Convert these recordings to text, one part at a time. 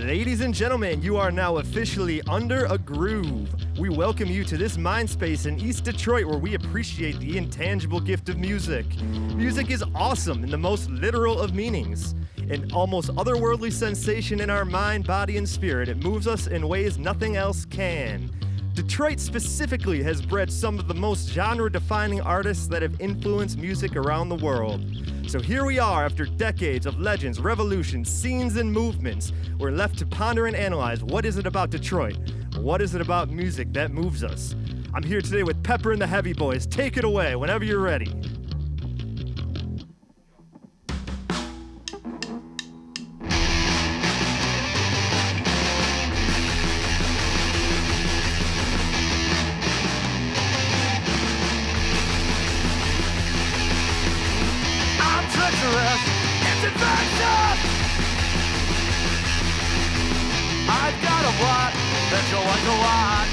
Ladies and gentlemen, you are now officially under a groove. We welcome you to this mind space in East Detroit where we appreciate the intangible gift of music. Music is awesome in the most literal of meanings. An almost otherworldly sensation in our mind, body, and spirit. It moves us in ways nothing else can. Detroit specifically has bred some of the most genre-defining artists that have influenced music around the world. So here we are after decades of legends, revolutions, scenes, and movements. We're left to ponder and analyze what is it about Detroit? What is it about music that moves us? I'm here today with Pepper and the Heavy Boys. Take it away whenever you're ready. It's infectious. I've got a plot that you'll like a lot.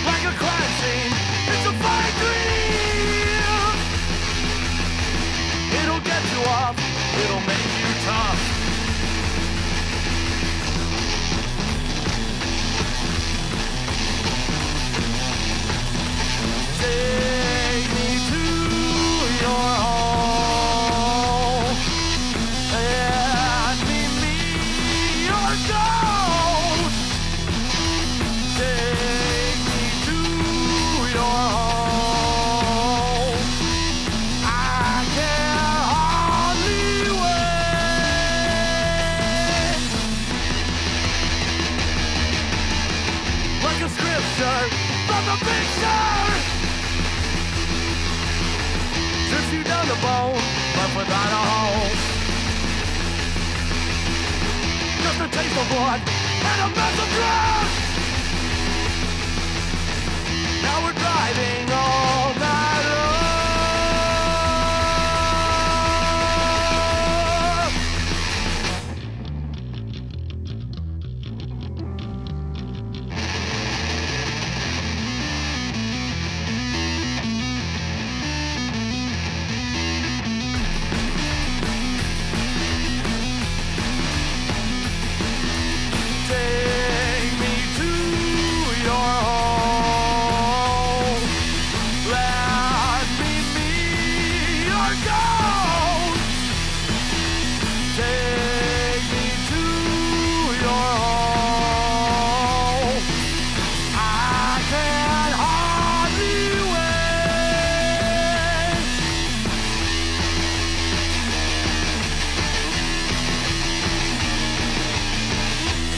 Like a crime scene, it's a fine dream. It'll get you off, it'll make you tough. Take me to your home and meet me your ghost. Take me to your home. I can hardly wait. Like a scripture from the picture. Strips you down the bone, left without a home. Just a taste of blood and a mess of drugs. Now we're driving all night long. Take me to your home. Let me meet your ghost. Take me to your home. I can hardly wait.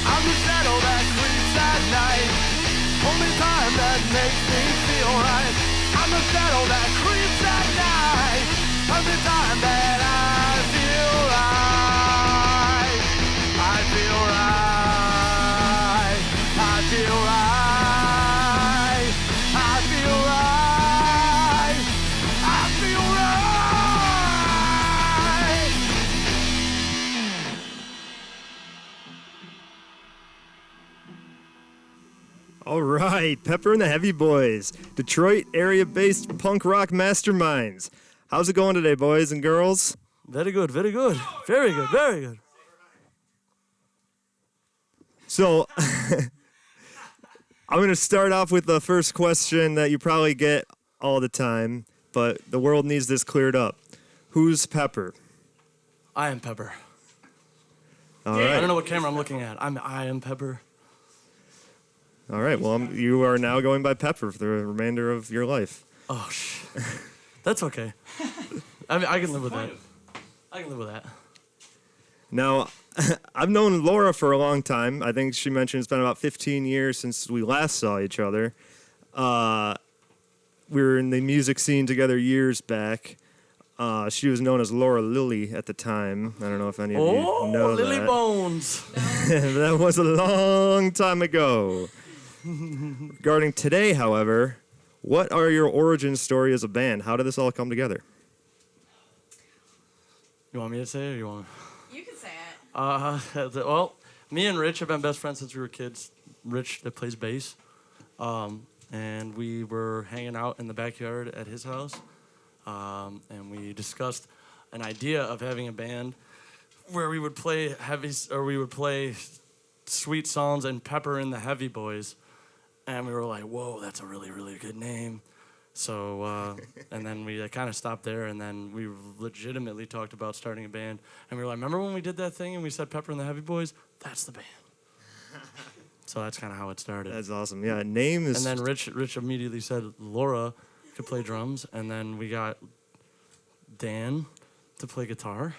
I'm the shadow that creeps at night. Only time that makes me feel right. I'm the shadow that creeps at night. Only time that I feel right. I feel right. I feel right. I feel right. I feel right. All right, Pepper and the Heavy Boys, Detroit area-based punk rock masterminds. How's it going today, boys and girls? Very good, very good. Very good, very good. So, I'm going to start off with the first question that you probably get all the time, but the world needs this cleared up. Who's Pepper? I am Pepper. All I don't right. know what camera I'm looking at. I am Pepper. All right, well, you are now going by Pepper for the remainder of your life. Oh, that's okay. I mean, I can live with that. I can live with that. Now, I've known Laura for a long time. I think she mentioned it's been about 15 years since we last saw each other. We were in the music scene together years back. She was known as Laura Lilly at the time. I don't know if any of you know Lily that. Bones. That was a long time ago. Regarding today, however, what are your origin story as a band? How did this all come together? You want me to say it or you want You can say it. well, me and Rich have been best friends since we were kids. Rich that plays bass. And we were hanging out in the backyard at his house. And we discussed an idea of having a band where we would play sweet songs and Pepper and the Heavy Boys, and we were like, whoa, that's a really, really good name. So, and then we kind of stopped there, and then we legitimately talked about starting a band, and we were like, remember when we did that thing and we said Pepper and the Heavy Boys? That's the band. So that's kind of how it started. That's awesome. Yeah, name is... And then Rich immediately said Laura could play drums, and then we got Dan to play guitar.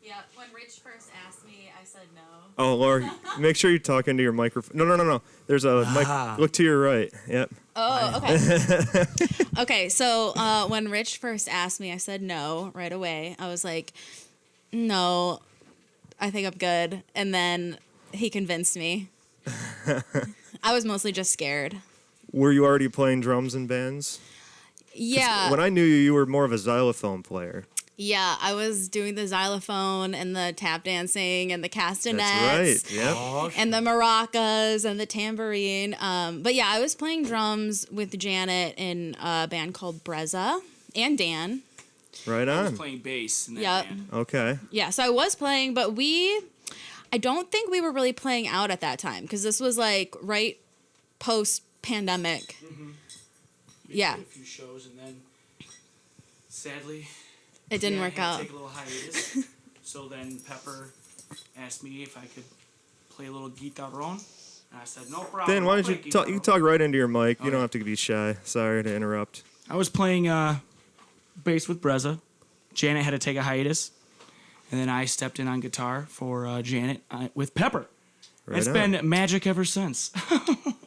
Yeah, when Rich first asked me, I said no. Oh, Laura, make sure you talk into your microphone. No. There's a mic. Look to your right. Yep. Oh, okay. Okay, so when Rich first asked me, I said no right away. I was like, no, I think I'm good. And then he convinced me. I was mostly just scared. Were you already playing drums in bands? Yeah. When I knew you, you were more of a xylophone player. Yeah, I was doing the xylophone and the tap dancing and the castanets. That's right, yep. Oh, And the maracas and the tambourine. But yeah, I was playing drums with Janet in a band called Breza and Dan. Right I was on. playing bass in that Yep. band. Okay. Yeah, so I was playing, but I don't think we were really playing out at that time because this was like right post-pandemic. Mm-hmm. Yeah. Did a few shows, and then sadly, It didn't work had out. to take a little hiatus. So then Pepper asked me if I could play a little guitarron, and I said no problem. Dan, why I'll don't you play talk? You can guitarron." talk right into your mic. You Okay. don't have to be shy. Sorry to interrupt. I was playing bass with Breza. Janet had to take a hiatus, and then I stepped in on guitar for Janet with Pepper. Right It's on. been magic ever since.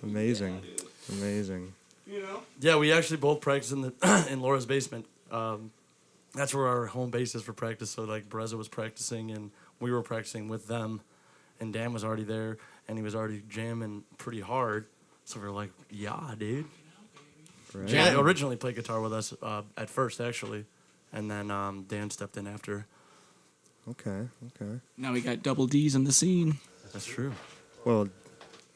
Amazing. Amazing. You know? Yeah, we actually both practiced in Laura's basement. That's where our home base is for practice. So like Breza was practicing and we were practicing with them, and Dan was already there and he was already jamming pretty hard. So we were like, yeah, dude. Right. Janet originally played guitar with us at first, actually, and then Dan stepped in after. Okay. Now we got double D's in the scene. That's true. Well,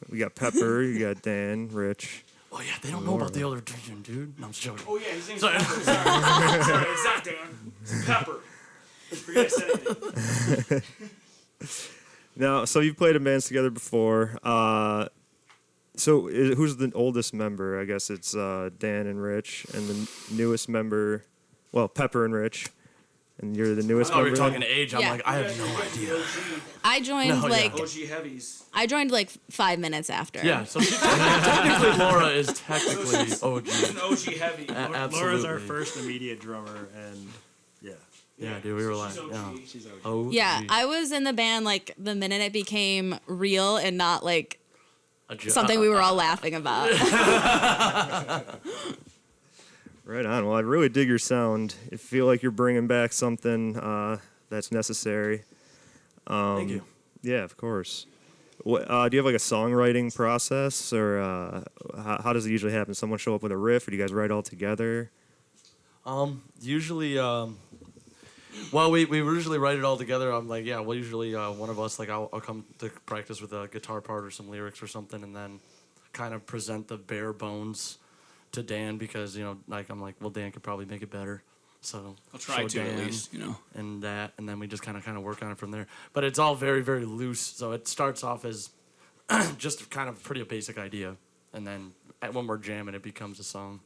we got Pepper. You got Dan, Rich. Oh yeah, they don't know about the other dude. No, I'm just joking. Oh yeah, his name's Sorry. Pepper. Sorry, it's not Dan. It's Pepper. Forget I said anything. Now, so you've played in bands together before. Who's the oldest member? I guess it's Dan and Rich, and the newest member, well, Pepper and Rich, and you're the newest Oh, we member. were talking age. I'm Yeah. like, I have no idea. I joined No, yeah. OG heavies. 5 minutes after. Yeah, so technically Laura is technically OG. He's an OG heavy. Absolutely. Laura's our first immediate drummer, and yeah. Yeah, dude, we were like, She's OG. yeah. She's OG. OG. Yeah, I was in the band like the minute it became real and not like something we were all laughing about. Right on. Well, I really dig your sound. I feel like you're bringing back something that's necessary. Thank you. Yeah, of course. What, do you have like a songwriting process, or how does it usually happen? Someone show up with a riff, or do you guys write all together? Usually, well, we usually write it all together. I'm like, yeah, well, usually one of us, like, I'll come to practice with a guitar part or some lyrics or something, and then kind of present the bare bones to Dan because, you know, like, I'm like, well, Dan could probably make it better. So I'll try show to at Dan least, you know. and then we just kind of work on it from there. But it's all very, very loose. So it starts off as just kind of pretty basic idea, and then when we're jamming, it becomes a song.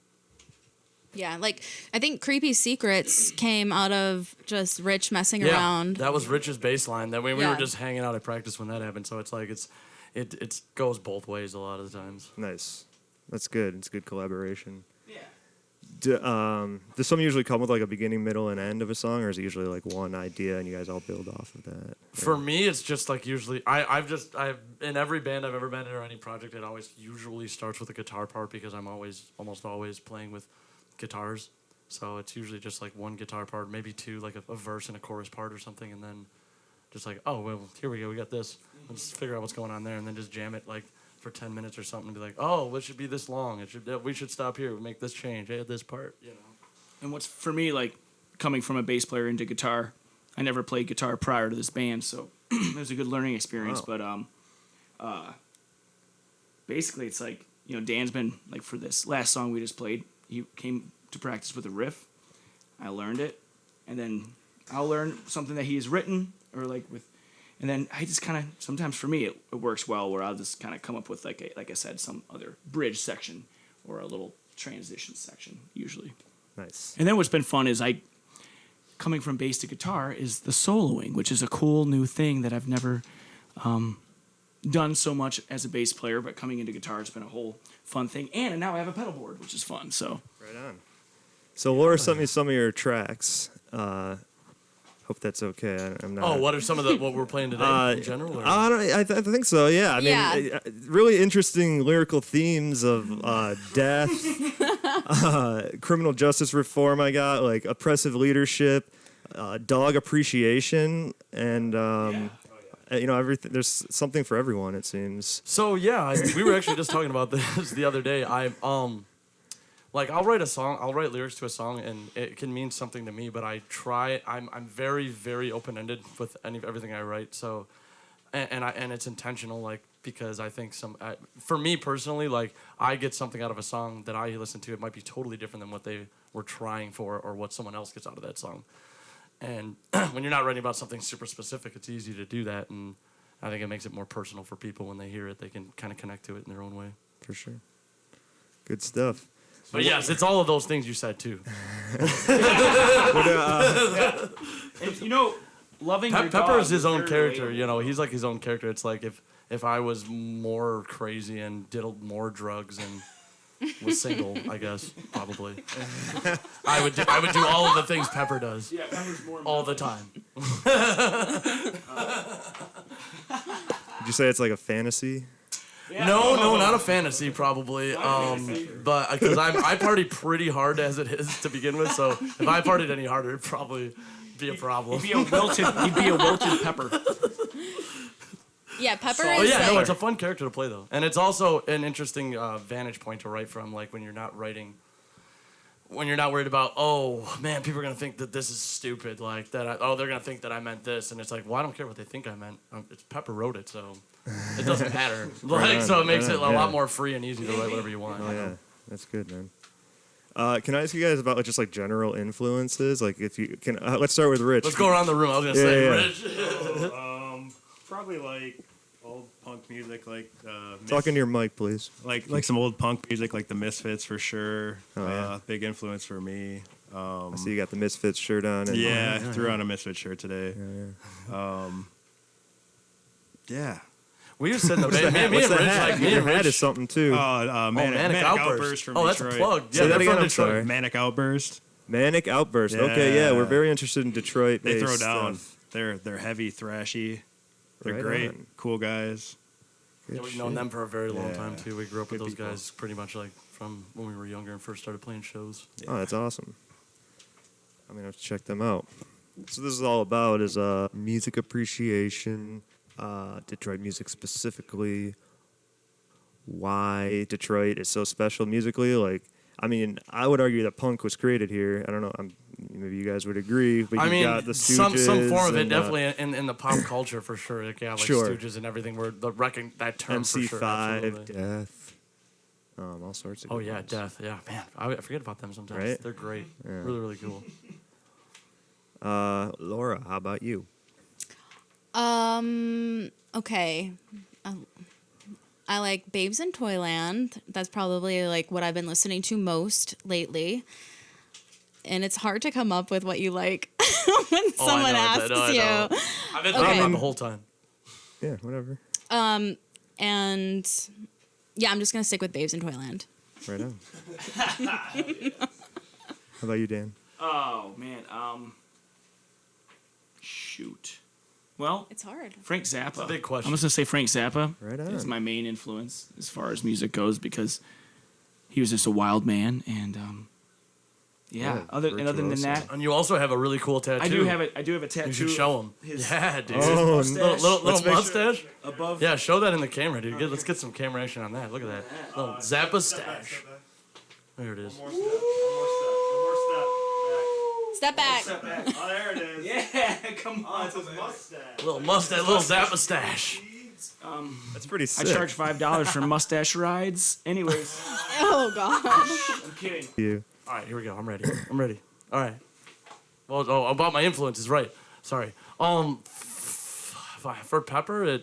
Yeah, like I think Creepy Secrets came out of just Rich messing around. That was Rich's bass line. That way we Yeah. were just hanging out at practice when that happened. So it's like it goes both ways a lot of the times. Nice. That's good. It's good collaboration. Yeah. Does some usually come with like a beginning, middle, and end of a song, or is it usually like one idea and you guys all build off of that? For me, it's just like usually I've in every band I've ever been in or any project, it always usually starts with a guitar part because I'm almost always playing with guitars. So it's usually just like one guitar part, maybe two, like a verse and a chorus part or something, and then just like, oh well, here we go, we got this. Let's figure out what's going on there, and then just jam it like for 10 minutes or something, and be like, oh, it should be this long. We should stop here. We make this change. Add this part. You know. And what's for me, like coming from a bass player into guitar, I never played guitar prior to this band, so it was a good learning experience. Wow. But basically, it's like, you know, Dan's been like, for this last song we just played, he came to practice with a riff. I learned it, and then I'll learn something that he has written, or like with And then I just kind of, sometimes for me, it works well where I'll just kind of come up with, like I said, some other bridge section or a little transition section, usually. Nice. And then what's been fun is coming from bass to guitar is the soloing, which is a cool new thing that I've never done so much as a bass player, but coming into guitar has been a whole fun thing. And now I have a pedal board, which is fun, so. Right on. So Laura sent me some of your tracks. Hope that's okay. I'm not. Oh, what are some of what we're playing today in general? Or? I think so. Yeah. I mean, really interesting lyrical themes of death, criminal justice reform. I got like oppressive leadership, dog appreciation, and everything. There's something for everyone. It seems. So yeah, we were actually just talking about this the other day. Like I'll write a song, I'll write lyrics to a song, and it can mean something to me. But I'm very, very open-ended with everything I write. So, and it's intentional, like because I think for me personally, like I get something out of a song that I listen to. It might be totally different than what they were trying for, or what someone else gets out of that song. And when you're not writing about something super specific, it's easy to do that, and I think it makes it more personal for people when they hear it. They can kind of connect to it in their own way. For sure. Good stuff. But yes, it's all of those things you said too. And, loving your Pepper dog is his own very character. relatable. He's like his own character. It's like if I was more crazy and did more drugs and was single, I guess probably I would do all of the things Pepper does. Yeah, Pepper's more all the time. Did you say it's like a fantasy? Yeah. No, not a fantasy probably. But because I party pretty hard as it is to begin with, so if I partied any harder, it'd probably be a problem. He'd be a wilted Pepper. Yeah, Pepper Oh is yeah, like, no, it's a fun character to play though, and it's also an interesting vantage point to write from. Like when you're not writing, when you're not worried about, oh man, people are gonna think that this is stupid, like that. They're gonna think that I meant this, and it's like, well, I don't care what they think I meant. It's Pepper wrote it, so it doesn't matter. Like so, it makes it a lot more free and easy to write whatever you want. Oh yeah, that's good, man. Can I ask you guys about just like general influences? Like if you can, let's start with Rich. Let's go around the room. I was gonna say, Rich. Probably like old punk music, like Talking to your mic, please. like some old punk music, like the Misfits for sure. Oh, yeah. Big influence for me. I see you got the Misfits shirt on. And, Yeah, threw on a Misfits shirt today. Yeah. We used to sit in the band. Me and What's Rich, the hat? like me Your and hat Rich. is something too. Manic Outburst from Oh, that's Detroit. a plug. Yeah, Say that they're again, from I'm sorry. Detroit. Manic Outburst. Manic Outburst. Okay, yeah, we're very interested in Detroit. They throw down. They're heavy, thrashy. They're Right great, on. cool guys. Yeah, we've known them for a very long time Yeah. too. We grew up with Good those people. guys pretty much like from when we were younger and first started playing shows. Oh, that's awesome. I'm gonna have to check them out. So this is all about is music appreciation, Detroit music specifically. Why Detroit is so special musically? Like, I mean, I would argue that punk was created here. I don't know. Maybe you guys would agree, but you got the Stooges. some form of it and, definitely in the pop culture for sure. Like, yeah, like Sure. Stooges and everything. Where that term for sure. MC5, absolutely. Death, all sorts of. Oh good yeah, ones. Death. Yeah, man, I forget about them sometimes. Right? They're great. Yeah. Really, really cool. Laura, how about you? Okay. I like Babes in Toyland. That's probably like what I've been listening to most lately. And it's hard to come up with what you like when someone asks you. I've been thinking about the whole time. Yeah, whatever. And yeah, I'm just gonna stick with Babes in Toyland. Right on. How about you, Dan? Oh man. Shoot. Well, It's hard. Frank Zappa. a big question. I'm just gonna say Frank Zappa. Right on. Is my main influence as far as music goes because he was just a wild man and yeah. Yeah, Other than virtuoso. that, And you also have a really cool tattoo. I do have a tattoo. You should show him. His- Yeah, dude. Oh, mustache. Little mustache. above. Yeah, show that in the camera, dude. Let's get some camera action on that. Look at that. Little Zappa stash. There it is. Step back. Oh, there it is. Yeah, come on. It's his mustache. Little mustache, little Zappa stash. That's pretty I sick. charge $5 for mustache rides. Anyways, Oh gosh. I'm kidding. you. All right, here we go. I'm ready. I'm ready. All right. Well, about my influences, right? Sorry. For Pepper,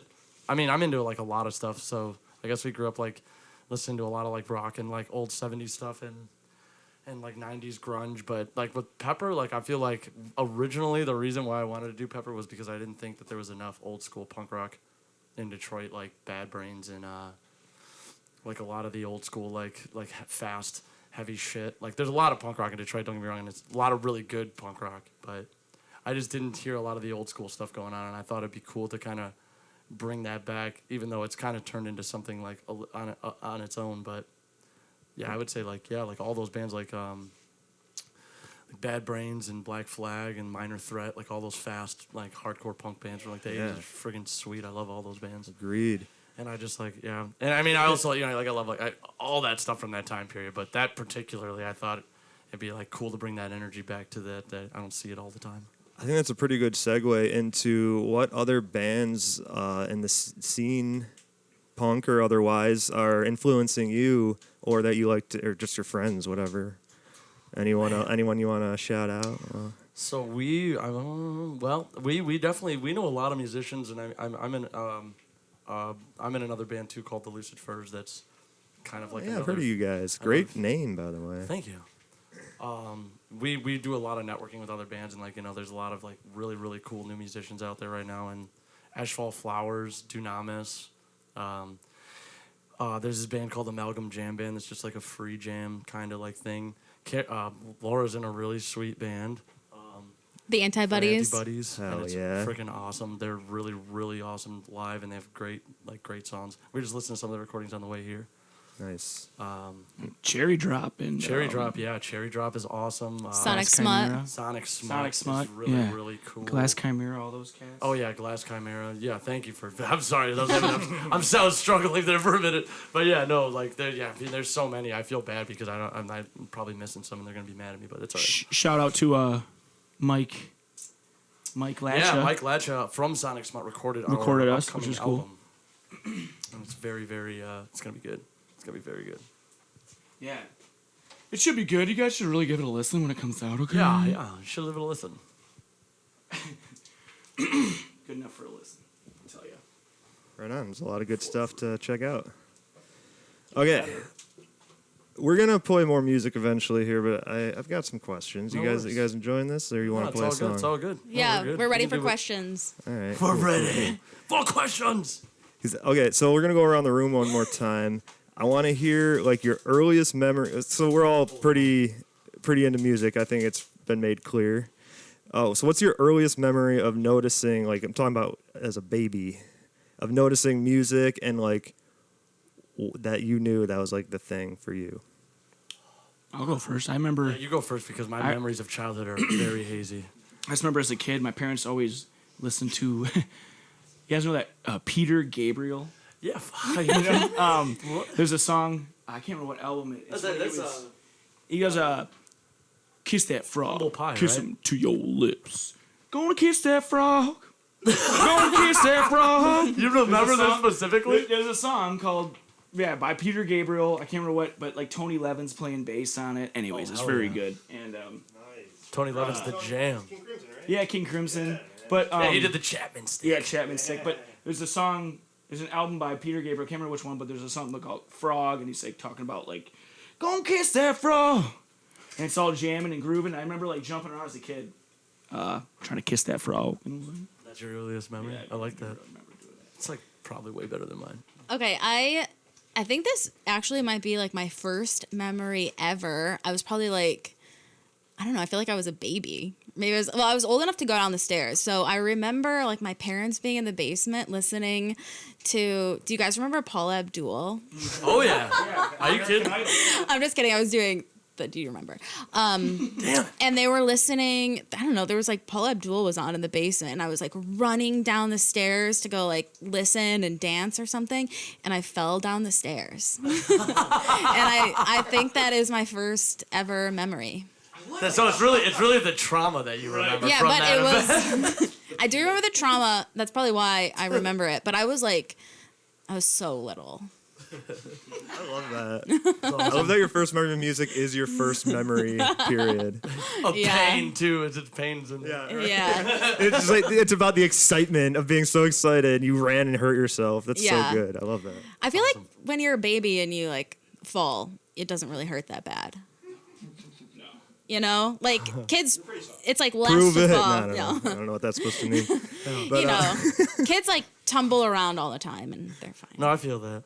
I'm into like a lot of stuff. So I guess we grew up like listening to a lot of like rock and like old 70s stuff and like 90s grunge. But like with Pepper, like I feel like originally the reason why I wanted to do Pepper was because I didn't think that there was enough old school punk rock in Detroit, like Bad Brains and like a lot of the old school like fast heavy shit. Like there's a lot of punk rock in Detroit, don't get me wrong, and it's a lot of really good punk rock, but I just didn't hear a lot of the old school stuff going on, and I thought it'd be cool to kind of bring that back, even though it's kind of turned into something like on its own. But yeah, I would say like all those bands like Bad Brains and Black Flag and Minor Threat, like all those fast like hardcore punk bands from like the 80s are friggin' sweet. I love all those bands. Agreed. And I just like, yeah. And I mean, I also, I love like all that stuff from that time period. But that particularly, I thought it'd be like cool to bring that energy back to that I don't see it all the time. I think that's a pretty good segue into what other bands in the scene, punk or otherwise, are influencing you, or that you like to, or just your friends, whatever. Anyone you want to shout out? So we definitely know a lot of musicians, and I'm in another band too called the Lucid Furs. That's kind of like I've heard of you guys. Great name, by the way. Thank you. We do a lot of networking with other bands, and like there's a lot of like really really cool new musicians out there right now. And Asphalt Flowers, Dunamis. There's this band called Amalgam Jam Band. That's just like a free jam kind of like thing. Laura's in a really sweet band. The Anti-Buddies. Anti-Buddies. Hell and it's yeah. freaking awesome. They're really, really awesome live, and they have great songs. We just listened to some of the recordings on the way here. Nice. Cherry Drop and Cherry Drop, yeah. Cherry Drop is awesome. Sonic Glass Smut. Chimera. Sonic Smut. Sonic Smut, is really, yeah. really cool. Glass Chimera, all those cats. Oh, yeah, Glass Chimera. Yeah, thank you for... I'm sorry. I'm so struggling there for a minute. But, yeah, no, like, there's so many. I feel bad because I'm probably missing some, and they're going to be mad at me, but it's all right. Shout out to Mike Latcha. Yeah, Mike Latcha from Sonic Smut recorded us, upcoming which is cool. album. And it's very, very... it's going to be good. It's going to be very good. Yeah. It should be good. You guys should really give it a listen when it comes out, okay? Yeah, you should give it a listen. Good enough for a listen, I'll tell you. Right on. There's a lot of good stuff to check out. Okay. We're going to play more music eventually here, but I've got some questions. No You worries. guys enjoying this, or you want to play a song? It's all good. Yeah, No, we're ready We for can do it. questions. All right. We're ready for questions. Okay, so we're going to go around the room one more time. I want to hear like your earliest memory. So we're all pretty into music. I think it's been made clear. Oh, so what's your earliest memory of noticing, like I'm talking about as a baby, of noticing music and like that you knew that was like the thing for you? I'll go first. I remember... Yeah, you go first because my memories of childhood are very hazy. I just remember as a kid, my parents always listened to... You guys know that Peter Gabriel? Yeah, There's a song, I can't remember what album it is. He goes, kiss that frog. Humble Pie, kiss right? him to your lips. Gonna kiss that frog. Gonna kiss that frog. You remember this specifically? There's a song called, by Peter Gabriel. I can't remember what, but like Tony Levin's playing bass on it. Anyways, it's very good. And Tony Levin's the jam. yeah, King Crimson. But Yeah, he did the Chapman stick. Yeah, Chapman Stick. But there's a song, there's an album by Peter Gabriel, I can't remember which one, but there's a song called Frog, and he's like talking about like, gonna kiss that frog. And it's all jamming and grooving. I remember like jumping around as a kid, trying to kiss that frog. That's your earliest memory? Yeah, I like that. remember doing that. It's like probably way better than mine. Okay, I think this actually might be like my first memory ever. I was probably like, I don't know, I feel like I was a baby. Maybe I was old enough to go down the stairs. So I remember like my parents being in the basement listening to, do you guys remember Paula Abdul? Oh, yeah. Are you kidding? I'm just kidding. I was doing the, do you remember? Damn. And they were listening, I don't know, there was like Paula Abdul was on in the basement, and I was like running down the stairs to go like listen and dance or something, and I fell down the stairs. And I think that is my first ever memory. So it's really the trauma that you remember Yeah, from but that it event. was, I do remember the trauma. That's probably why I remember it. But I was so little. I love that. I love that your first memory of music is your first memory, period. Of Yeah. pain too. It's pains in Yeah, right. Yeah. It's just like it's about the excitement of being so excited you ran and hurt yourself. That's Yeah. so good. I love that. I feel like when you're a baby and you like fall, it doesn't really hurt that bad. You know, like kids, it's like less Prove to it. fall. No, No. I don't know what that's supposed to mean. But, You know, kids like tumble around all the time and they're fine. No, I feel that.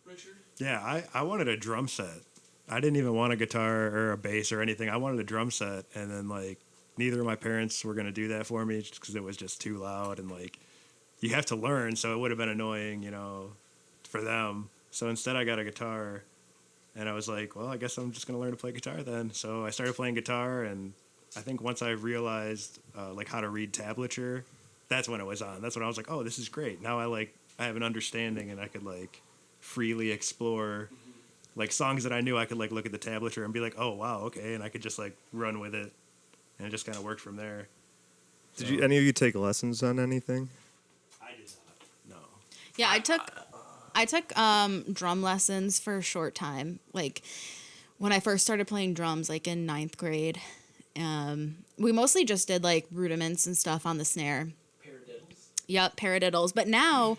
Richard? Yeah, I wanted a drum set. I didn't even want a guitar or a bass or anything. I wanted a drum set, and then like neither of my parents were gonna do that for me just because it was just too loud and like you have to learn, so it would have been annoying, for them. So instead, I got a guitar, and I was like, well, I guess I'm just gonna learn to play guitar then. So I started playing guitar, and I think once I realized like how to read tablature, that's when it was on. That's when I was like, oh, this is great. Now I have an understanding, and I could like freely explore like songs that I knew. I could like look at the tablature and be like, oh wow, okay, and I could just like run with it, and it just kind of worked from there. did you any of you take lessons on anything? I did not. No. Yeah, I took drum lessons for a short time. Like when I first started playing drums, like in 9th grade. We mostly just did like rudiments and stuff on the snare. Yep, paradiddles. But now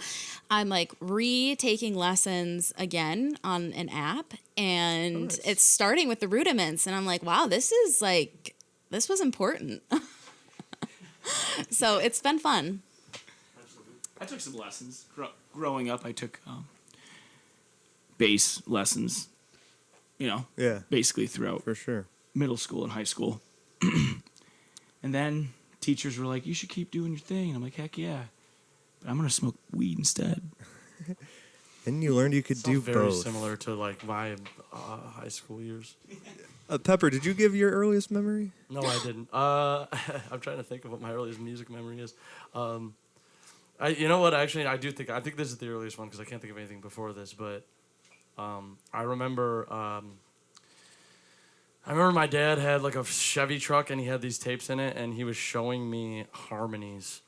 I'm like retaking lessons again on an app, and nice. it's starting with the rudiments, and I'm like, wow, this was important. So it's been fun. I took some lessons. Growing up, I took bass lessons, Yeah, basically throughout for sure. middle school and high school. And then teachers were like, you should keep doing your thing. And I'm like, heck yeah. But I'm going to smoke weed instead. And you learned you could do very both. similar to like my high school years. Pepper, did you give your earliest memory? No, I didn't. I'm trying to think of what my earliest music memory is. You know what? Actually, I think this is the earliest one because I can't think of anything before this. But I remember my dad had like a Chevy truck and he had these tapes in it, and he was showing me harmonies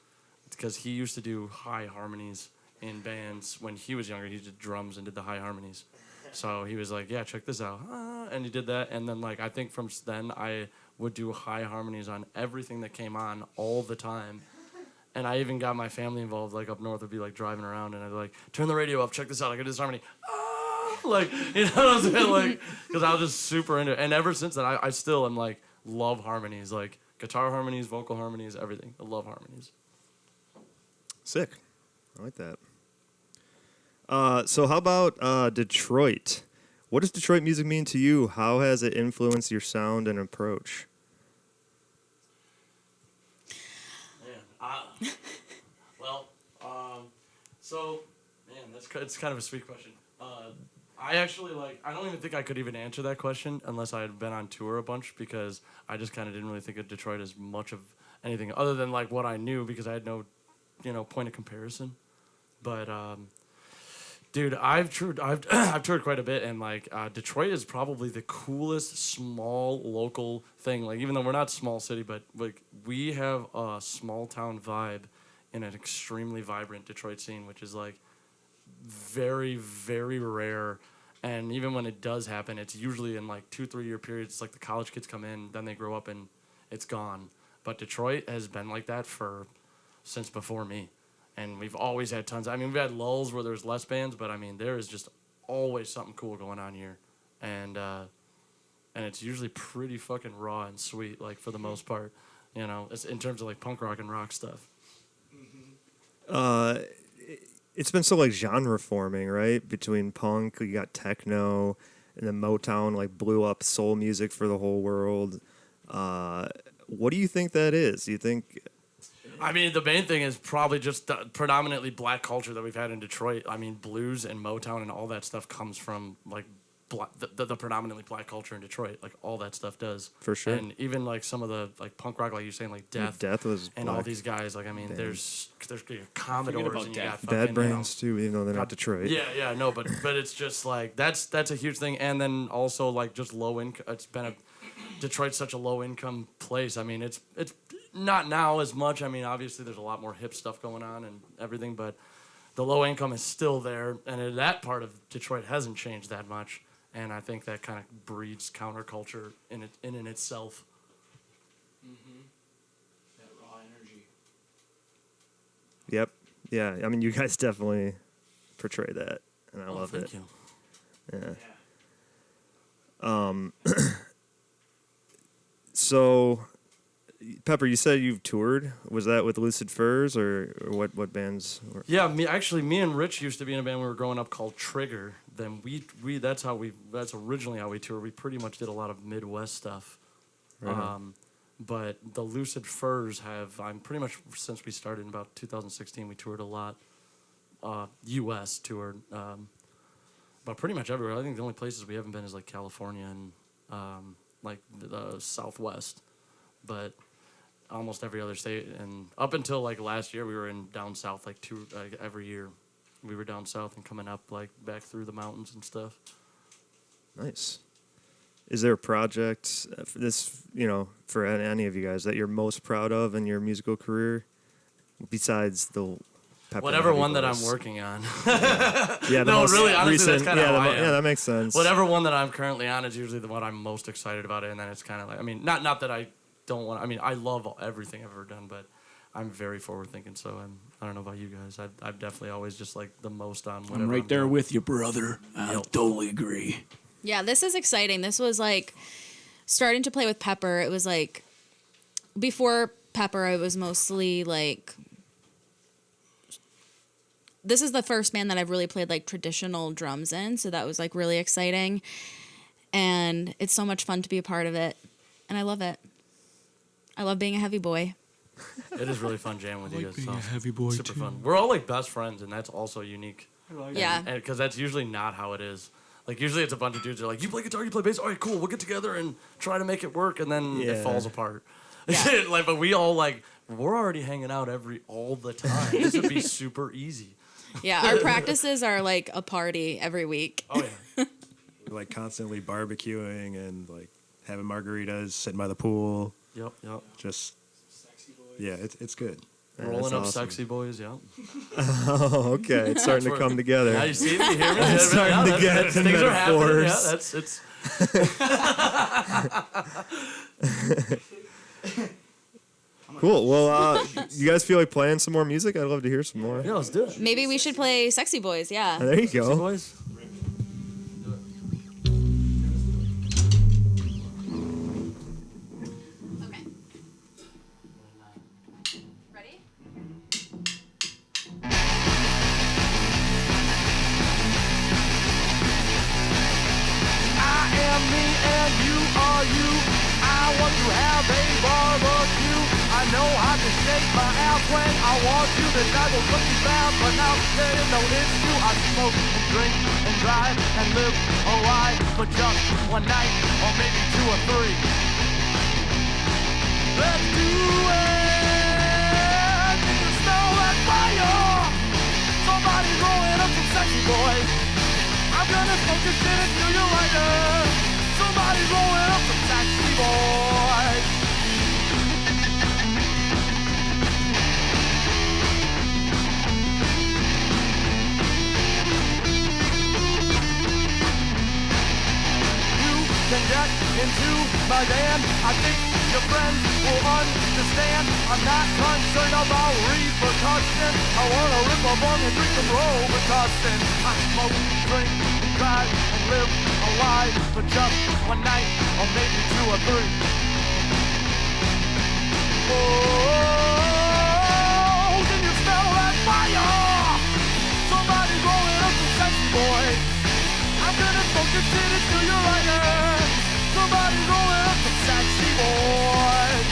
because he used to do high harmonies in bands when he was younger. He did drums and did the high harmonies. So he was like, yeah, check this out. And he did that. And then like I think from then I would do high harmonies on everything that came on all the time. And I even got my family involved, like up north. I'd be like driving around and I'd be like, turn the radio up, check this out, I got this harmony. Like, you know what I'm saying? Like, because I was just super into it. And ever since then, I still am like, love harmonies, like guitar harmonies, vocal harmonies, everything. I love harmonies. Sick. I like that. So how about Detroit? What does Detroit music mean to you? How has it influenced your sound and approach? It's kind of a sweet question. I actually I don't even think I could even answer that question unless I had been on tour a bunch, because I just kind of didn't really think of Detroit as much of anything other than like what I knew, because I had no, point of comparison. But dude, I've toured quite a bit, and Detroit is probably the coolest small local thing. Like, even though we're not a small city, but like we have a small town vibe in an extremely vibrant Detroit scene, which is like very, very rare. And even when it does happen, it's usually in like 2-3 year periods. It's like the college kids come in, then they grow up and it's gone. But Detroit has been like that since before me. And we've always had tons. We've had lulls where there's less bands, but there is just always something cool going on here. And it's usually pretty fucking raw and sweet, like for the most part, it's in terms of like punk rock and rock stuff. It's been so like genre forming, right? Between punk, you got techno, and then Motown like blew up soul music for the whole world. What do you think that is? Do you think? The main thing is probably just the predominantly black culture that we've had in Detroit. Blues and Motown and all that stuff comes from like the predominantly black culture in Detroit. Like all that stuff does. For sure. And even like some of the like punk rock, like you're saying, like Death. Death was and black. all these guys. Like Bands. there's Commodores and you got Bad fucking, Brains too, even though they're not Detroit. Yeah, no, but it's just like that's a huge thing. And then also like just low income. Detroit's such a low income place. It's not now as much. I mean, obviously there's a lot more hip stuff going on and everything, but the low income is still there, and that part of Detroit hasn't changed that much. And I think that kind of breeds counterculture in itself. Mm-hmm. That raw energy. Yep. Yeah. I mean, you guys definitely portray that, and I love thank it. you. Yeah. So, Pepper, you said you've toured. Was that with Lucid Furs or what bands? Yeah, me and Rich used to be in a band when we were growing up called Trigger. Then that's originally how we toured. We pretty much did a lot of Midwest stuff. Right. But the Lucid Furs I'm pretty much since we started in about 2016, we toured a lot. U.S. toured, but pretty much everywhere. I think the only places we haven't been is like California and like the Southwest, but almost every other state. And up until like last year, we were in down south every year. We were down south and coming up like back through the mountains and stuff. Nice. Is there a project for this, for any of you guys that you're most proud of in your musical career, besides the Pepper whatever one Boys? that I'm working on? Yeah, no, really, honestly, that's kind of how I am. Yeah, that makes sense. Whatever one that I'm currently on is usually the one I'm most excited about, and then it's kind of like, I mean, not that I don't want. I mean, I love everything I've ever done, but I'm very forward thinking. So I don't know about you guys. I've definitely always just like the most on whatever. I'm right there doing. with you, brother. I totally agree. Yeah, this is exciting. This was like starting to play with Pepper. It was like before Pepper, I was mostly like. This is the first band that I've really played like traditional drums in, so that was like really exciting, and it's so much fun to be a part of it, and I love it. I love being a heavy boy. It is really fun jamming with you guys. being So a heavy boy super too. fun. We're all like best friends, and that's also unique. Yeah. And because that's usually not how it is. Like usually it's a bunch of dudes that are like, you play guitar, you play bass. All right, cool. We'll get together and try to make it work, and then Yeah. it falls apart. Yeah. Like, but we all like we're already hanging out all the time. This would be super easy. Yeah, our practices are like a party every week. Oh yeah. We're like constantly barbecuing and like having margaritas, sitting by the pool. Yep. Just yeah, it's good. Yeah, Rolling that's up awesome. sexy boys. Yeah. Oh, okay. It's starting to come together. Yeah, you see me? You hear me? It's starting to get the things are happening. Yeah, metaphors. it's. Cool. Well, you guys feel like playing some more music? I'd love to hear some more. Yeah, let's do it. Maybe we should play Sexy Boys. Yeah. There you Sexy go. boys. Okay. Ready? I am me and you are you. I want to have a barbecue. I know how to shake my ass when I want to. The night will look you bad, but now there is no issue. I smoke and drink and drive and live a life for just one night or maybe two or three. Let's do it. You can smell that fire. Somebody's rolling up some sexy boys. I'm gonna smoke this shit until you're lighter. Somebody's rolling up some sexy boys. You can get into my van. I think your friends will understand. I'm not concerned about repercussions. I wanna rip a bong and drink some Robitussin. I smoke, drink, drive, and live a life for just one night or maybe two or three. Oh, can you smell that fire? Somebody's rolling up some sexy boys. I'm gonna smoke this shit until you're lighter. Somebody's rolling up some sexy boys.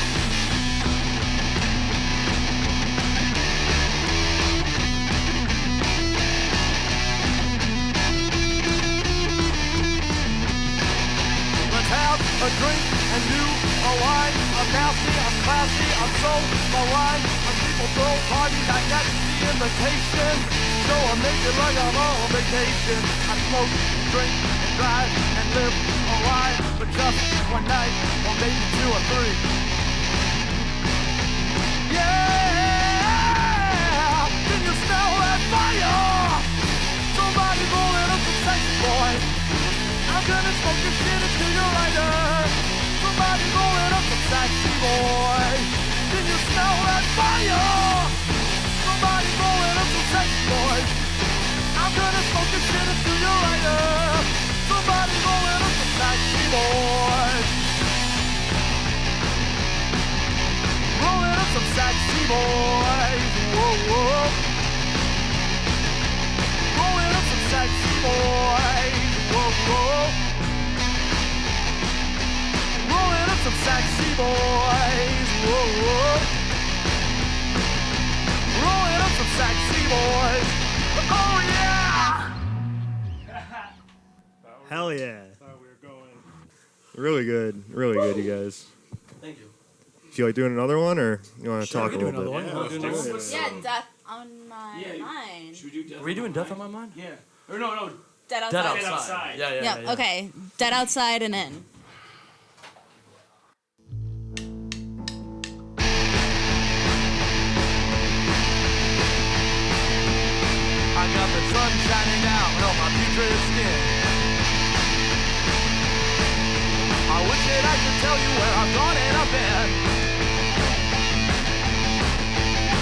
Let's have a drink and do a line. I'm nasty, I'm classy, I'm so maligned. When people throw parties, I get the invitation. So I make it like I'm on vacation. I smoke, drink, and drive, and live a life for just one night, or maybe two or three. Yeah. Can you smell that fire? Somebody rolling up some sexy boy. I'm gonna smoke your shit until you're lighter. Somebody rolling up some sexy boy. Can you smell that fire? Somebody rolling up some sexy boy. I'm gonna smoke your shit until you're lighter. Somebody rolling up some sexy boy. Rolling up some sexy boys. Whoa, whoa. Rolling up some sexy boys. Whoa, whoa. Rolling up some sexy boys. Whoa, whoa. Rolling up some sexy boys. Oh yeah. Hell yeah. Really good, you guys. Thank you. Feel like doing another one, or you want to talk a little bit? Yeah, Death on My Mind. Should we do Death Are we doing Death on My Mind? Yeah. Or no. Dead Outside. Dead Outside. Yeah. Yeah, okay. Dead Outside and In. I got the sun shining down on my putrid skin. I wish that I could tell you where I've gone and I've been.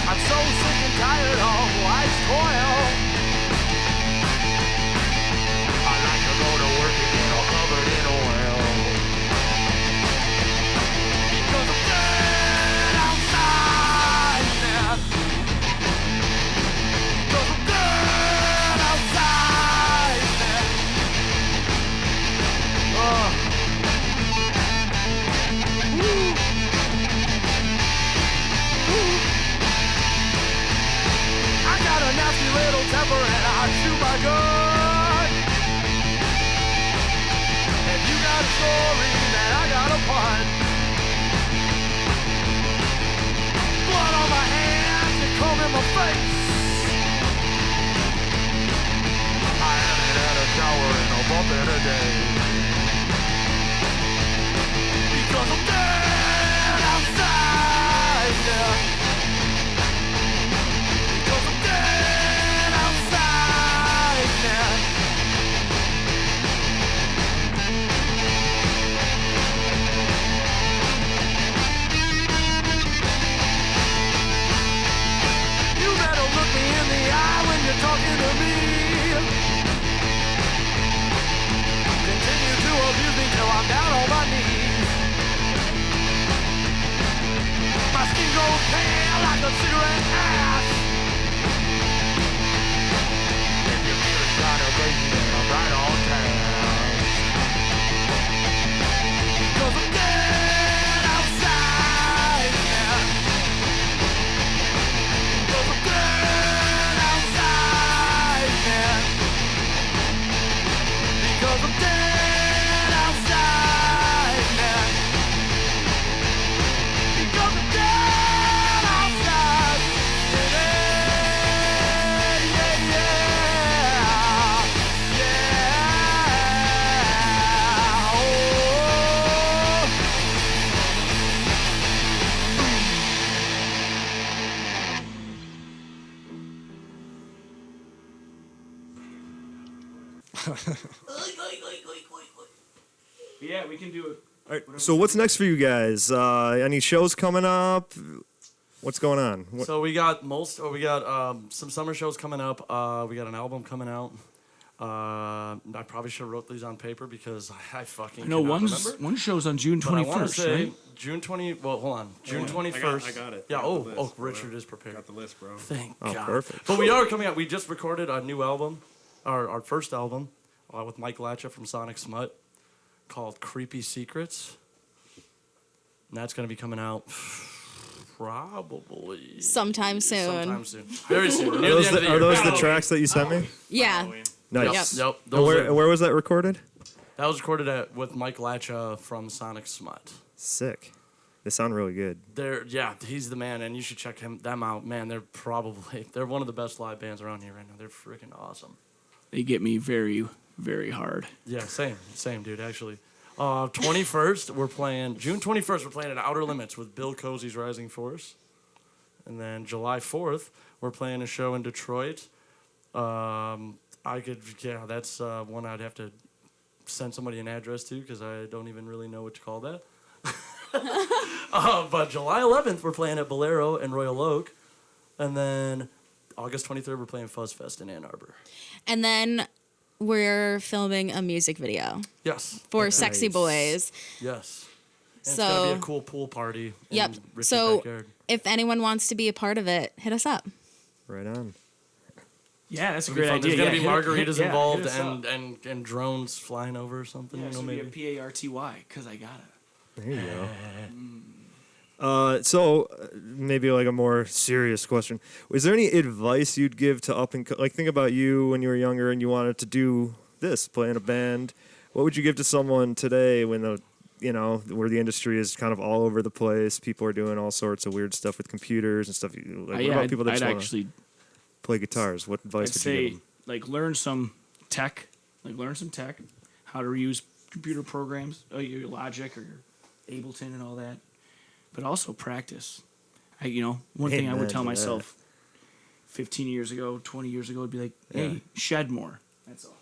I'm so sick and tired of life's toil. I like to go to work and get all covered in oil. Because I'm dead outside, man. Because I'm dead outside, man. Woo. I got a nasty little temper and I shoot my gun. If you got a story, then I got a pun. Blood on my hands and comb in my face. I haven't had a shower in a bump in a day. Because I'm dead outside, yeah. Because I'm dead outside, man. You better look me in the eye when you're talking to me. Continue to abuse me till I'm down on my knees. My skin goes pale like a cigarette ash. If you feel a shot of baby, then I'm right on task. 'Cause I'm dead outside, man. 'Cause I'm dead outside, man. Because I'm dead outside, man. Because I'm dead outside. Yeah, yeah, yeah. Yeah. Oh. Yeah, we can do it. All right, so what's next for you guys? Any shows coming up? What's going on? So we got some summer shows coming up. We got an album coming out. I probably should have wrote these on paper because I fucking No, cannot remember. one show's on June But I want to 21st, say right? June 20. Well, hold on. June 21st. I got it. Yeah. I got the list, bro. Richard is prepared. Got the list, bro. Thank Oh, God. perfect. But we are coming out. We just recorded a new album, our first album, with Mike Latcha from Sonic Smut, called Creepy Secrets. And that's going to be coming out probably Sometime soon. sometime soon. Very soon. Are Near those the end of the are year. those the tracks that you sent me? Yeah. Nice. Yep. And Those where, are- where was that recorded? that was recorded with Mike Latcha from Sonic Smut. Sick. They sound really good. He's the man, and you should check them out. Man, they're one of the best live bands around here right now. They're freaking awesome. They get me very, very hard. Yeah, same, dude. Actually, 21st we're playing. June 21st we're playing at Outer Limits with Bill Cozy's Rising Force. And then July 4th, we're playing a show in Detroit. That's one I'd have to send somebody an address to because I don't even really know what to call that. But July 11th, we're playing at Bolero in Royal Oak. And then August 23rd, we're playing Fuzz Fest in Ann Arbor. And then we're filming a music video Yes. for Sexy Boys. Yes. And it's So- going to be a cool pool party in Yep. Rich's So backyard. if anyone wants to be a part of it, hit us up. Right on. Yeah, that's a It'll be great fun. idea. There's going to be Yeah, margaritas hit involved us up. and drones flying over or something. Yeah, you it's know, gonna maybe. be a PARTY, because I got it. There you go. So maybe like a more serious question. Was there any advice you'd give to like think about you when you were younger and you wanted to do this, play in a band? What would you give to someone today when where the industry is kind of all over the place? People are doing all sorts of weird stuff with computers and stuff. Like, what about people that I'd just wanna actually play guitars? What advice I'd would you give say them? like learn some tech, how to use computer programs, your Logic or your Ableton and all that, but also practice. One thing I Amen would tell to that. myself 15 years ago, 20 years ago would be like, hey, shed more. That's all.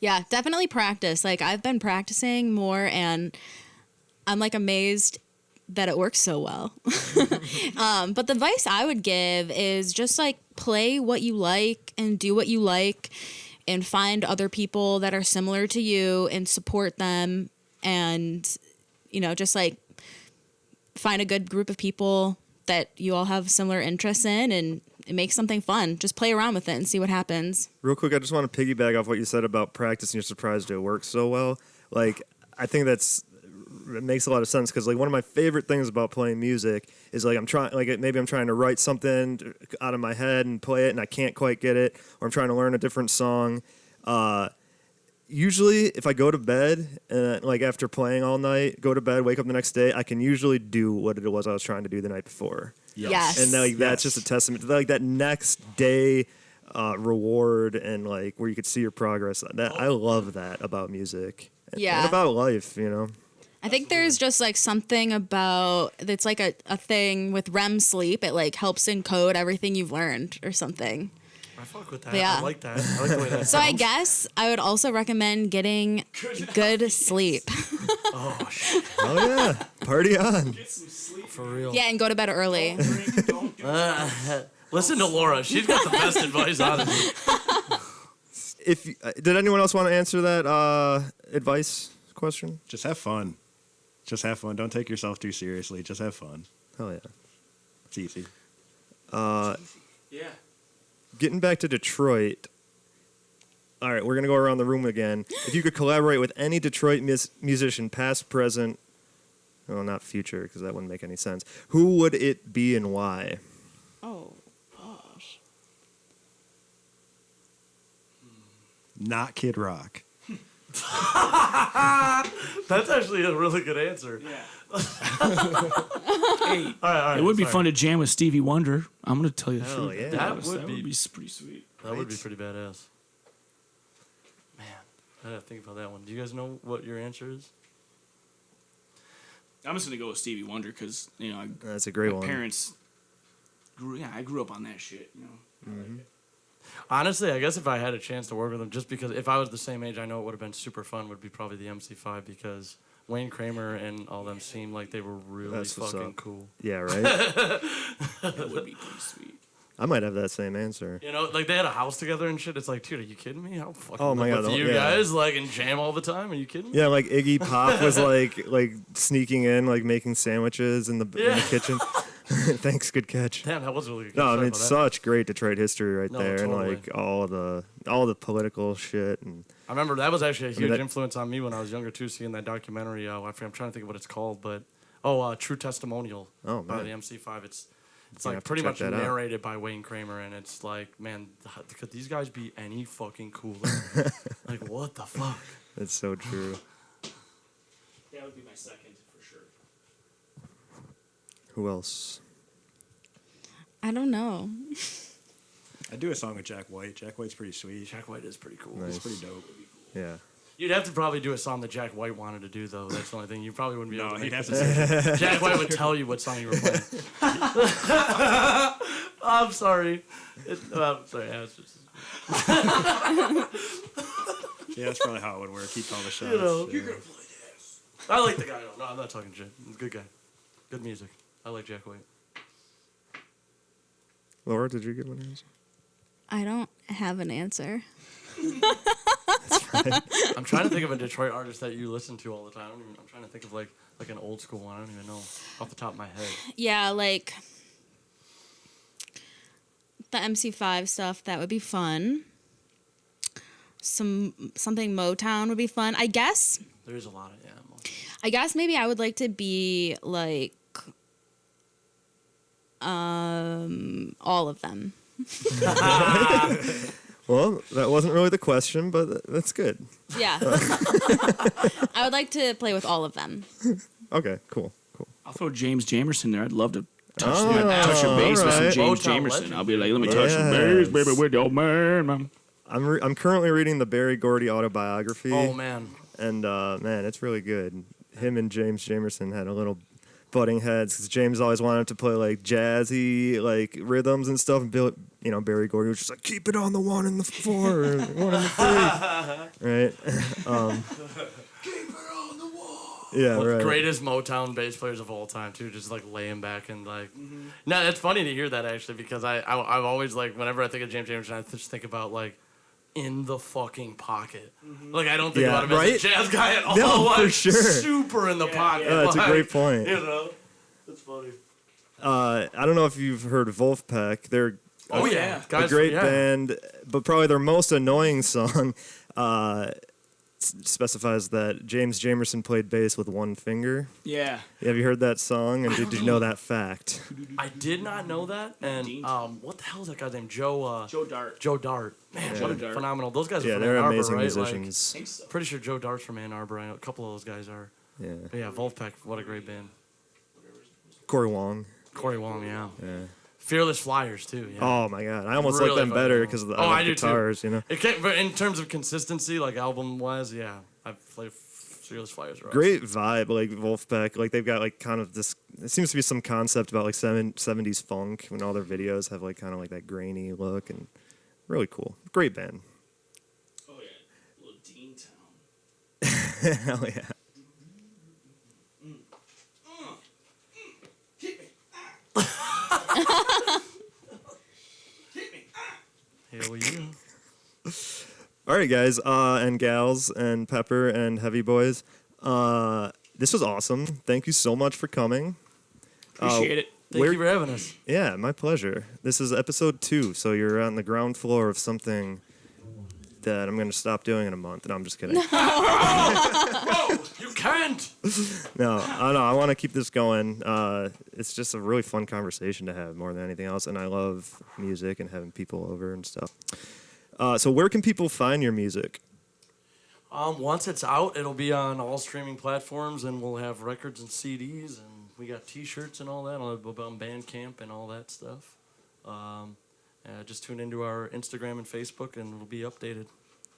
Yeah, definitely practice. Like I've been practicing more and I'm like amazed that it works so well. But the advice I would give is just like play what you like and do what you like and find other people that are similar to you and support them and just like find a good group of people that you all have similar interests in and make something fun. Just play around with it and see what happens. Real quick, I just want to piggyback off what you said about practice and you're surprised it works so well. Like, I think it makes a lot of sense because like one of my favorite things about playing music is like I'm trying to write something out of my head and play it and I can't quite get it, or I'm trying to learn a different song. Usually if I go to bed and like after playing all night, go to bed, wake up the next day, I can usually do what it was I was trying to do the night before. Yes. And like that's just a testament to like that next day reward and like where you could see your progress. I love that about music. Yeah. And about life, I think there's just like something about it's like a thing with REM sleep. It like helps encode everything you've learned or something. I fuck with that. Yeah. I like that. I like the way that So I sounds. guess I would also recommend getting good sleep. Oh, shit. Oh yeah, party on. Get some sleep. For real. Yeah, and go to bed early. Don't do Listen to Laura. She's got the best advice out of me. Did anyone else want to answer that advice question? Just have fun. Just have fun. Don't take yourself too seriously. Just have fun. Hell yeah. It's easy. Yeah. Getting back to Detroit. All right, we're gonna go around the room again. If you could collaborate with any Detroit musician, past, present, well, not future, because that wouldn't make any sense. Who would it be and why? Oh gosh. Not Kid Rock. That's actually a really good answer. Yeah. All right, It would be sorry. fun to jam with Stevie Wonder. I'm going to tell you the Hell truth. yeah. That was- would be- pretty sweet. That would be pretty badass. Man, I gotta think about that one. Do you guys know what your answer is? I'm just going to go with Stevie Wonder because, That's a great my one. parents I grew up on that shit, I like it. Honestly, I guess if I had a chance to work with him, just because if I was the same age, I know it would have been super fun, would be probably the MC5 because Wayne Kramer and all them seemed like they were really That's what's fucking up. cool. Yeah, right. That would be pretty sweet. I might have that same answer. You know, like they had a house together and shit. It's like, dude, are you kidding me? I'll fucking Oh my live God, with you yeah. guys, like, and jam all the time. Are you kidding me? Yeah, like Iggy Pop was like sneaking in, like making sandwiches in the kitchen. Thanks, good catch. Damn, that was really good. No, I Sorry mean about that. such great Detroit history right No, there, totally. and like all the political shit and I remember that was actually a huge that- influence on me when I was younger too, seeing that documentary. I'm trying to think of what it's called, but True Testimonial Oh, by man. the MC5. It's Gonna like have to pretty check much that out. narrated by Wayne Kramer, and it's like, man, could these guys be any fucking cooler? Like, what the fuck? it's so true. That would be my second for sure. Who else? I don't know. I do a song with Jack White. Jack White's pretty sweet. Jack White is pretty cool. Nice. He's pretty dope. Yeah. You'd have to probably do a song that Jack White wanted to do, though. That's the only thing. You probably wouldn't be able No, to he'd make have to it. say Jack White would tell you what song you were playing. I'm sorry. I'm sorry. Yeah, it's just, yeah, that's probably how it would work. He'd call the shots. you know. yeah. I like the guy. No, I'm not talking shit. He's a good guy. Good music. I like Jack White. Laura, did you get one answer? I don't have an answer. I'm trying to think of a Detroit artist that you listen to all the time. I'm trying to think of like an old school one. I don't even know off the top of my head. Yeah, like the MC5 stuff, that would be fun. Something Motown would be fun. I guess There's a lot of maybe I would like to be like all of them. Well, that wasn't really the question, but that's good. Yeah. I would like to play with all of them. Okay, cool. I'll throw James Jamerson there. I'd love to touch, Oh, touch your bass with some alright. James Motown Jamerson. legend. I'll be like, let me touch your bass, baby, with your man. I'm currently reading the Barry Gordy autobiography. Oh man. And man, it's really good. Him and James Jamerson had a little butting heads because James always wanted to play like jazzy like rhythms and stuff, and Barry Gordy was just like, keep it on the 1 and the 4, or 1 and the 3, right? Keep it on the wall. Yeah, One of the right. greatest Motown bass players of all time too, just like laying back and like. No, it's funny to hear that actually because I've always like whenever I think of James Jamerson, I just think about like in the fucking pocket. Like I don't think Yeah, about him right? as a jazz guy at all. No, like, for sure. Super in the pocket. That's a like, great point. You know, it's funny. I don't know if you've heard Wolfpack. They're Oh yeah, a guys, great yeah. band, but probably their most annoying song specifies that James Jamerson played bass with one finger. Yeah. Have you heard that song? And did you know that fact? I did not know that. And what the hell is that guy's name? Joe Dart. Joe Dart. Man, Joe what a Dart. phenomenal. Those guys are Yeah, from they're Ann Arbor, amazing right? musicians. Like, pretty sure Joe Dart's from Ann Arbor. I know a couple of those guys are. Yeah. But yeah, Wolfpack, what a great band. Corey Wong. Corey Wong, yeah. Yeah. Fearless Flyers too. Yeah. Oh my God, I almost Really like them fucking better cool. because of the Oh, I do guitars. too. You know, It can't, but in terms of consistency, like album wise, yeah, I've played Fearless Flyers. Are awesome. great vibe. Like Wolfpack, like they've got like kind of this. It seems to be some concept about like 70s funk when all their videos have like kind of like that grainy look and really cool. Great band. Oh yeah, little Dean Town. Hell yeah. Hell yeah. All right, guys and gals and Pepper and Heavy Boys. This was awesome. Thank you so much for coming. Appreciate it. Thank Where- you for having us. Yeah, my pleasure. This is episode 2, so you're on the ground floor of something that I'm going to stop doing in a month. No, I'm just kidding. You can't. No, I want to keep this going. It's just a really fun conversation to have more than anything else, and I love music and having people over and stuff. So where can people find your music? Once it's out, it'll be on all streaming platforms, and we'll have records and CDs, and we got T-shirts and all that. I'll be on Bandcamp and all that stuff. Just tune into our Instagram and Facebook, and it'll be updated.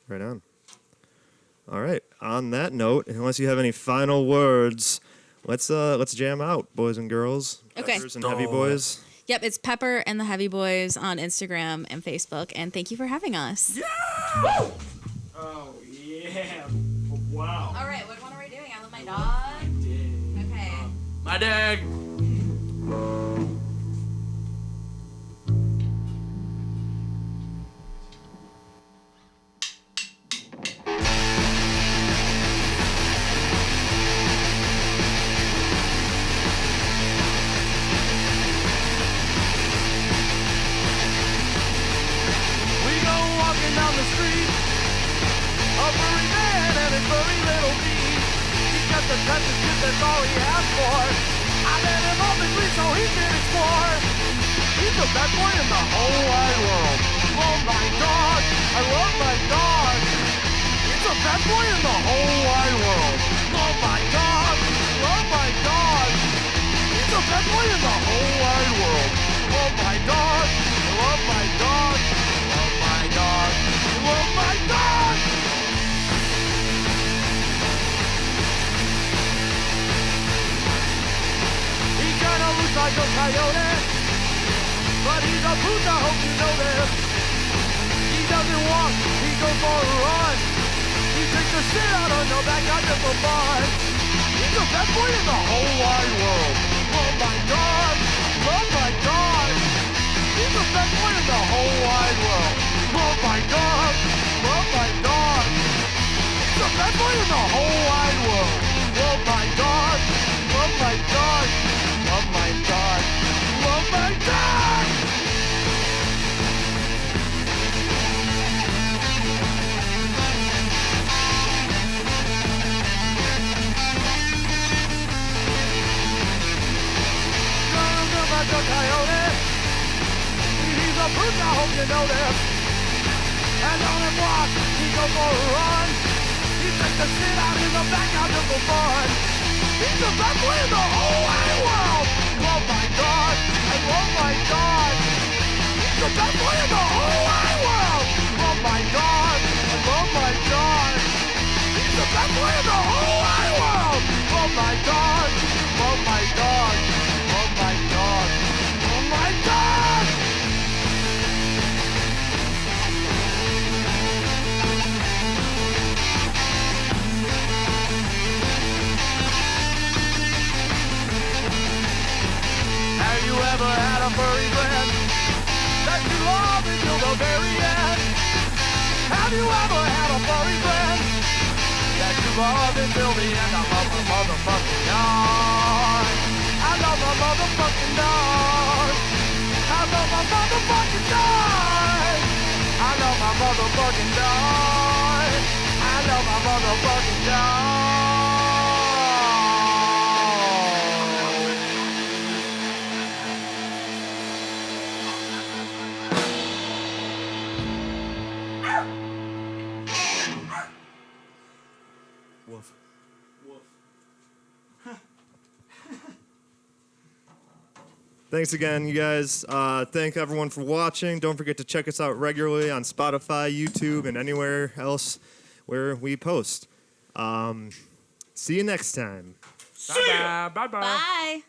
Right on. All right. On that note, unless you have any final words, let's jam out, boys and girls. Okay. Peppers and Heavy Boys. Yep, it's Pepper and the Heavy Boys on Instagram and Facebook. And thank you for having us. Oh yeah! Wow. All right, what one are we doing? I love my dog. Okay. My dad. We go walking down the street, a furry man and his furry little bee. He got the touch of shit, that's all he asked for. I let him off the street so he can explore. He's the best boy in the whole wide world. Oh my God, I love my dog. He's the best boy in the whole wide world. Oh my God, love my dog. He's the best boy in the whole wide world. Oh my dog, love my dog. Love my dog. Love my dog. hope you know this. He doesn't walk, he goes for a run. He takes the shit out on the back out just for fun. He's the best boy in the whole wide world. Oh my God, oh my God. He's the best boy in the whole wide world. Oh my God, oh my God. He's the best boy in the whole wide world. Oh my God, oh my God, oh my God, oh my God. Like a coyote, he's a brute, I hope you know this. And on his walk, he goes for a run. He takes the shit out in the back out just for fun. He's the best boy in the whole wide world. Oh my God, and oh my God. He's the best boy in the whole wide world. Oh my God, and oh my God. He's the best boy in the whole wide world. Oh my God, oh my God. Oh my God! Oh my God! Have you ever had a furry friend that you love until the very end? Have you ever had a furry friend that you love until the end? I love my motherfucking God. I love my motherfucking dog. I love my motherfucking dog. I love my motherfucking dog. I love my motherfucking dog. Woof. Thanks again, you guys. Thank everyone for watching. Don't forget to check us out regularly on Spotify, YouTube, and anywhere else where we post. See you next time. Bye-bye. Bye-bye. Bye.